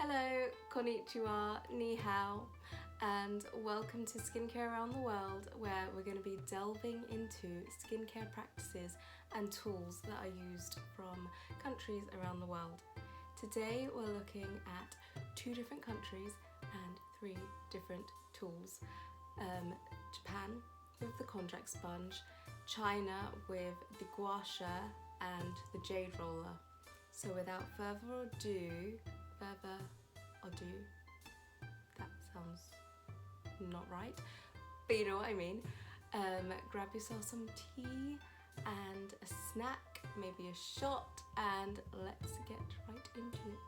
Hello, konnichiwa, ni hao, and welcome to Skincare Around the World, where we're going to be delving into skincare practices and tools that are used from countries around the world. Today we're looking at 2 different countries and 3 different tools. Japan with the Konjac sponge, China with the gua sha and the Jade roller. So without further ado, that sounds not right, but you know what I mean. Grab yourself some tea and a snack, maybe a shot, and let's get right into it.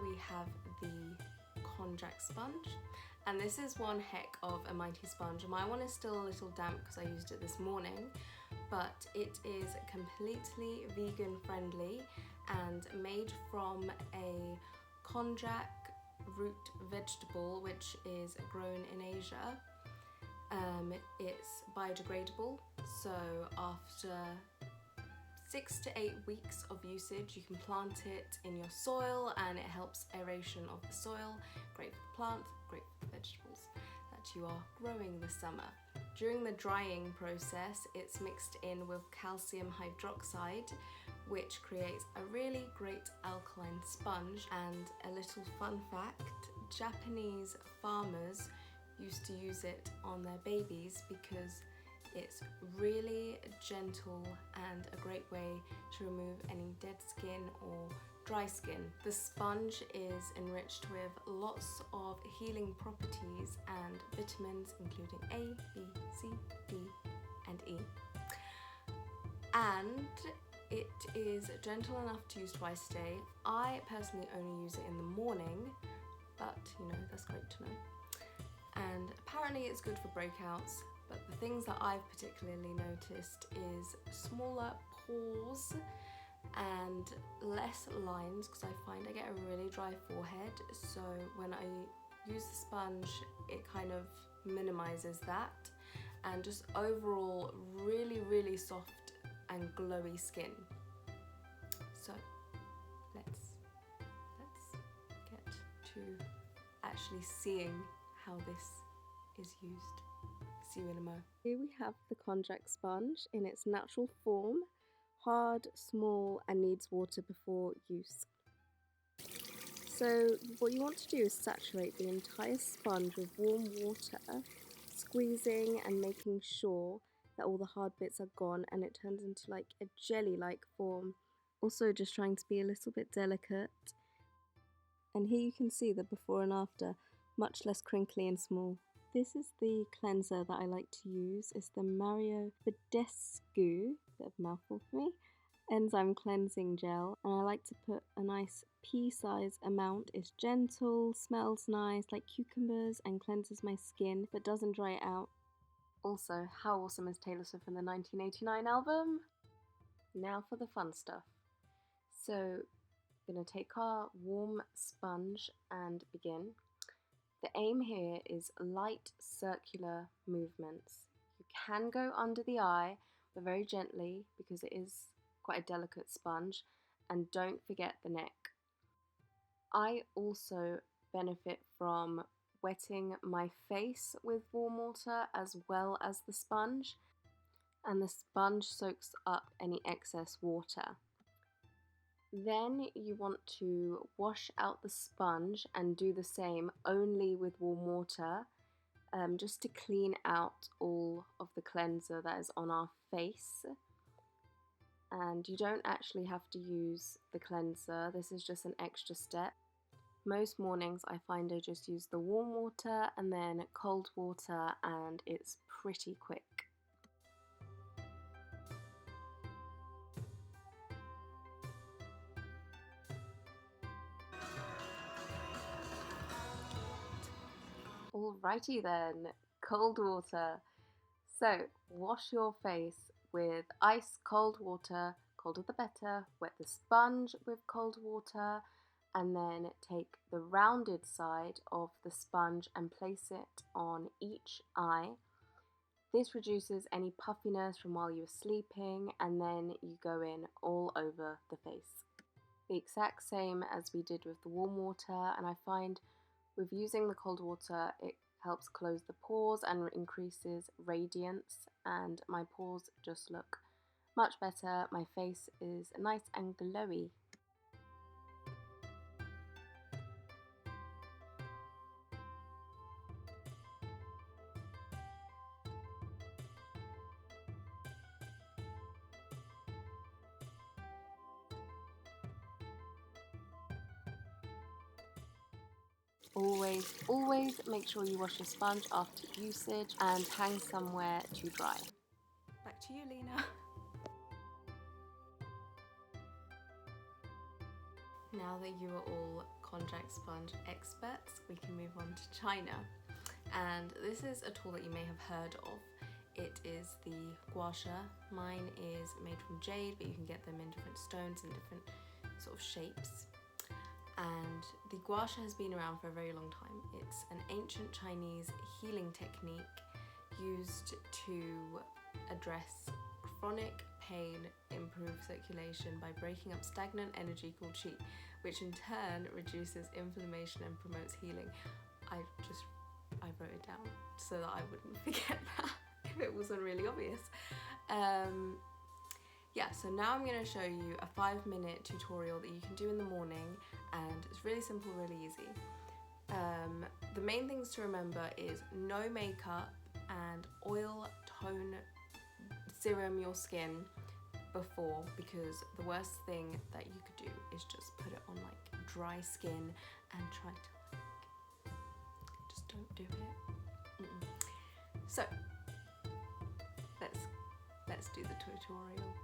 We have the Konjac sponge, and this is one heck of a mighty sponge. My one is still a little damp because I used it this morning, but it is completely vegan friendly and made from a konjac root vegetable which is grown in Asia. It's biodegradable, so after 6 to 8 weeks of usage you can plant it in your soil and it helps aeration of the soil. Great for the plants, great for the vegetables that you are growing this summer. During the drying process, it's mixed in with calcium hydroxide, which creates a really great alkaline sponge. And a little fun fact, Japanese farmers used to use it on their babies because it's really gentle and a great way to remove any dead skin or dry skin. The sponge is enriched with lots of healing properties and vitamins including A, B, C, D and E. And it is gentle enough to use twice a day. I personally only use it in the morning, but you know, that's great to know. And apparently it's good for breakouts, but the things that I've particularly noticed is smaller pores and less lines, because I find I get a really dry forehead, so when I use the sponge it kind of minimizes that, and just overall really soft and glowy skin. So let's get to actually seeing how this is used. See you in a mo. Here we have the Konjac sponge in its natural form. Hard, small and needs water before use. So what you want to do is saturate the entire sponge with warm water, squeezing and making sure that all the hard bits are gone and it turns into like a jelly-like form. Also just trying to be a little bit delicate. And here you can see the before and after, much less crinkly and small. This is the cleanser that I like to use. It's the Mario Badescu, bit of a mouthful for me, enzyme cleansing gel, and I like to put a nice pea-size amount. It's gentle, smells nice like cucumbers and cleanses my skin but doesn't dry it out. Also, how awesome is Taylor Swift in the 1989 album? Now for the fun stuff. So, we're going to take our warm sponge and begin. The aim here is light circular movements. You can go under the eye, but very gently because it is quite a delicate sponge, and don't forget the neck. I also benefit from wetting my face with warm water as well as the sponge, and the sponge soaks up any excess water. Then you want to wash out the sponge and do the same only with warm water, just to clean out all of the cleanser that is on our face. And you don't actually have to use the cleanser, this is just an extra step. Most mornings I find I just use the warm water and then cold water, and it's pretty quick. Alrighty then, cold water. So wash your face with ice cold water, colder the better. Wet the sponge with cold water and then take the rounded side of the sponge and place it on each eye. This reduces any puffiness from while you were sleeping, and then you go in all over the face. The exact same as we did with the warm water, and I find with using the cold water it helps close the pores and increases radiance, and my pores just look much better. My face is nice and glowy. Always make sure you wash your sponge after usage and hang somewhere to dry. Back to you, Lena. Now that you are all Konjac sponge experts, we can move on to China. And this is a tool that you may have heard of. It is the gua sha. Mine is made from jade, but you can get them in different stones and different sort of shapes. And the gua sha has been around for a very long time. It's an ancient Chinese healing technique used to address chronic pain, improve circulation by breaking up stagnant energy called qi, which in turn reduces inflammation and promotes healing. I wrote it down so that I wouldn't forget that if it wasn't really obvious. Yeah, so now I'm going to show you a 5-minute tutorial that you can do in the morning, and it's really simple, really easy. The main things to remember is no makeup and oil tone serum your skin before, because the worst thing that you could do is just put it on like dry skin and try to just don't do it. So let's do the tutorial.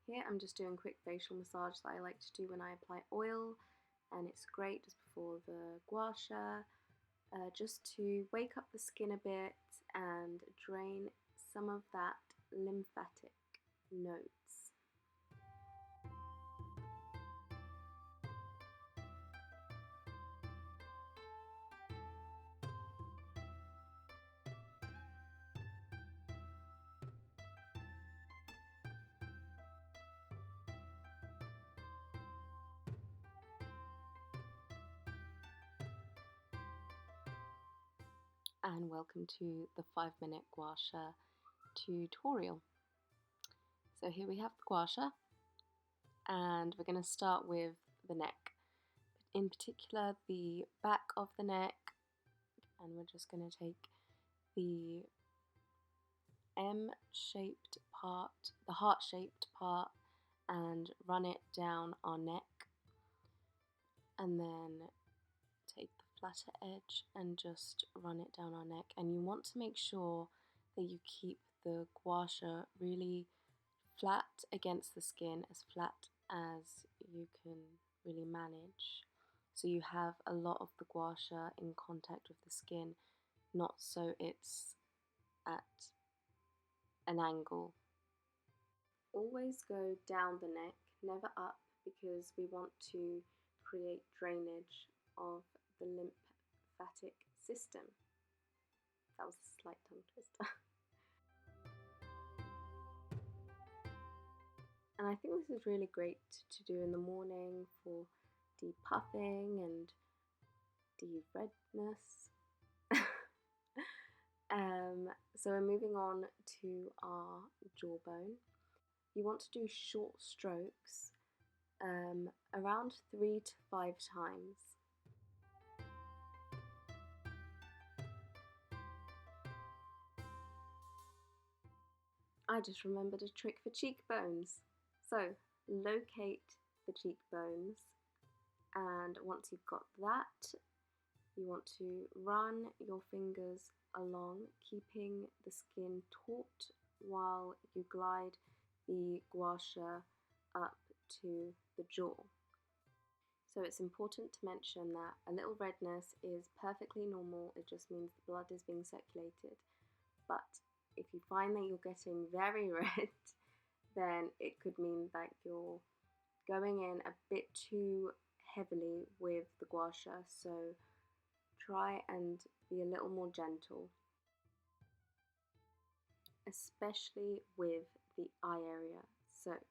Here I'm just doing a quick facial massage that I like to do when I apply oil, and it's great just before the gua sha, just to wake up the skin a bit and drain some of that lymphatic nodes. And welcome to the 5-minute gua sha tutorial. So here we have the gua sha, and we're going to start with the neck, in particular the back of the neck, and we're just going to take the M-shaped part, the heart-shaped part, and run it down our neck, and then take the flatter edge and just run it down our neck. And you want to make sure that you keep the gua sha really flat against the skin, as flat as you can really manage, so you have a lot of the gua sha in contact with the skin, not so it's at an angle. Always go down the neck, never up, because we want to create drainage of the lymphatic system. That was a slight tongue twister. And I think this is really great to do in the morning for depuffing and de-redness. So we're moving on to our jawbone. You want to do short strokes, around 3 to 5 times. I just remembered a trick for cheekbones. So locate the cheekbones, and once you've got that, you want to run your fingers along, keeping the skin taut while you glide the gua sha up to the jaw. So it's important to mention that a little redness is perfectly normal. It just means the blood is being circulated. But if you find that you're getting very red, then it could mean that you're going in a bit too heavily with the gua sha, so try and be a little more gentle. especially with the eye area. So what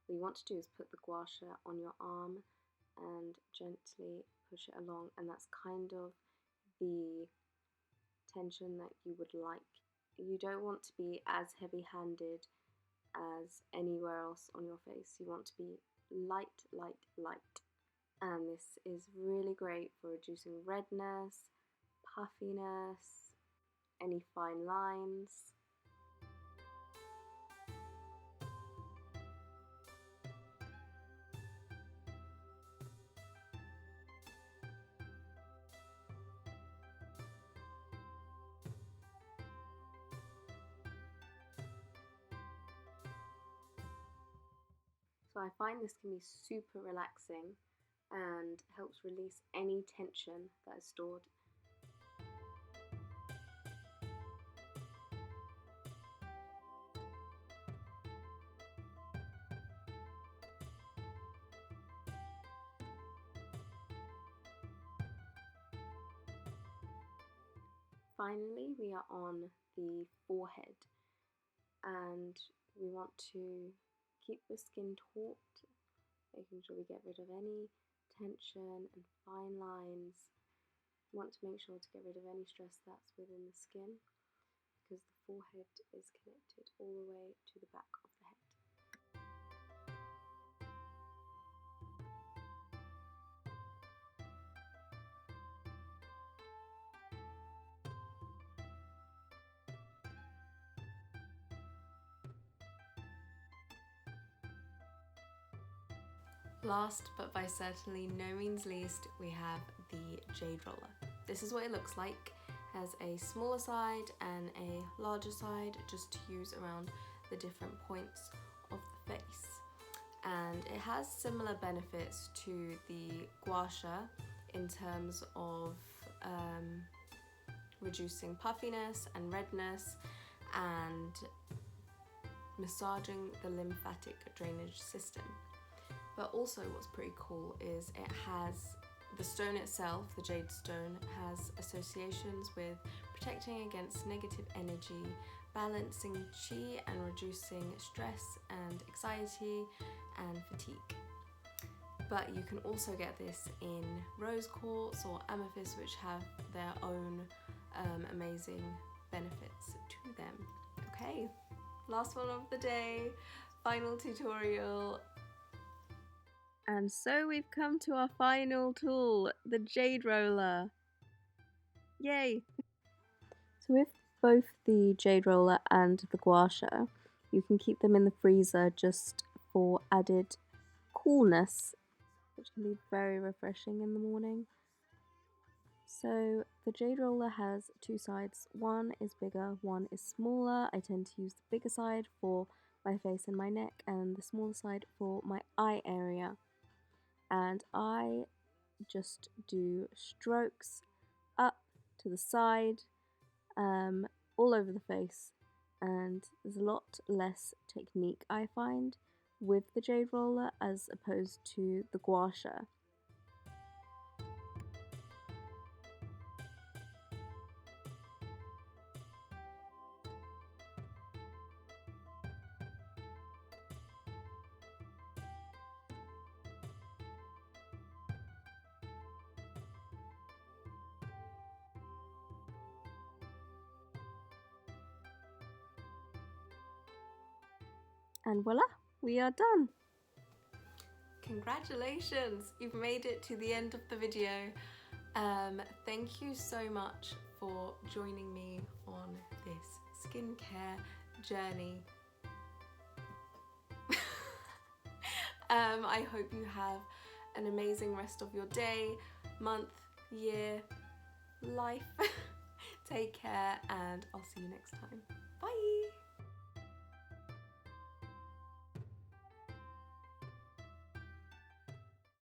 you want to do is put the gua sha on your arm and gently push it along, and that's kind of the tension that you would like. You don't want to be as heavy-handed as anywhere else on your face. You want to be light, light, light. And this is really great for reducing redness, puffiness, any fine lines. So I find this can be super relaxing and helps release any tension that is stored. Finally, we are on the forehead, and we want to keep the skin taut, making sure we get rid of any tension and fine lines. We want to make sure to get rid of any stress that's within the skin, because the forehead is connected all the way to the back of the head. Last but by certainly no means least, we have the Jade roller. This is what it looks like. It has a smaller side and a larger side, just to use around the different points of the face. And it has similar benefits to the gua sha in terms of reducing puffiness and redness and massaging the lymphatic drainage system. But also what's pretty cool is it has the stone itself, the jade stone, has associations with protecting against negative energy, balancing chi and reducing stress and anxiety and fatigue. But you can also get this in rose quartz or amethyst, which have their own amazing benefits to them. Okay, last one of the day, final tutorial. And so we've come to our final tool, the Jade roller. Yay! So with both the Jade roller and the gua sha, you can keep them in the freezer just for added coolness, which can be very refreshing in the morning. So the Jade roller has two sides. One is bigger, one is smaller. I tend to use the bigger side for my face and my neck, and the smaller side for my eye area. And I just do strokes up to the side, all over the face, and there's a lot less technique I find with the Jade roller as opposed to the gua sha. And voila, we are done. Congratulations, you've made it to the end of the video. Thank you so much for joining me on this skincare journey. I hope you have an amazing rest of your day, month, year, life. Take care, and I'll see you next time. Bye!